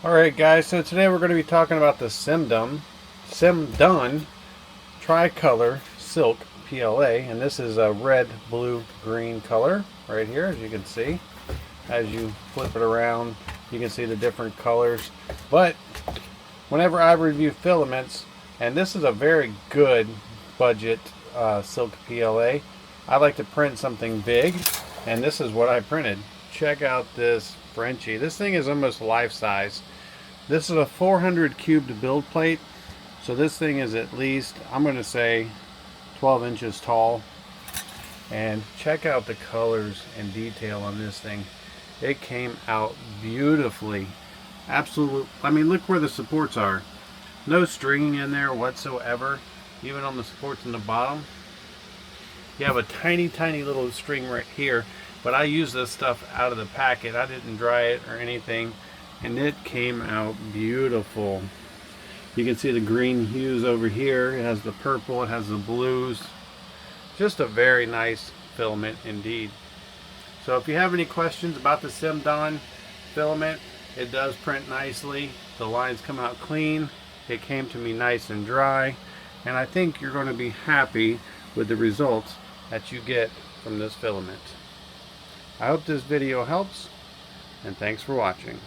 Alright guys, so today we're going to be talking about the Simdun Tricolor Silk PLA, and this is a red, blue, green color right here, as you can see. As you flip it around, you can see the different colors. But whenever I review filaments, and this is a very good budget silk PLA, I like to print something big, and this is what I printed. Check out this Frenchie. This thing is almost life size. This is a 400 cubed build plate, so this thing is at least, I'm going to say, 12 inches tall. And check out the colors and detail on this thing. It came out beautifully. Absolute. I mean, look where the supports are. No stringing in there whatsoever, even on the supports in the bottom. You have a tiny little string right here, but I used this stuff out of the packet. I didn't dry it or anything, and it came out beautiful. You can see the green hues over here. It has the purple, it has the blues. Just a very nice filament indeed. So if you have any questions about the Simdun filament, it does print nicely. The lines come out clean. It came to me nice and dry, and I think you're going to be happy with the results that you get from this filament. I hope this video helps, and thanks for watching.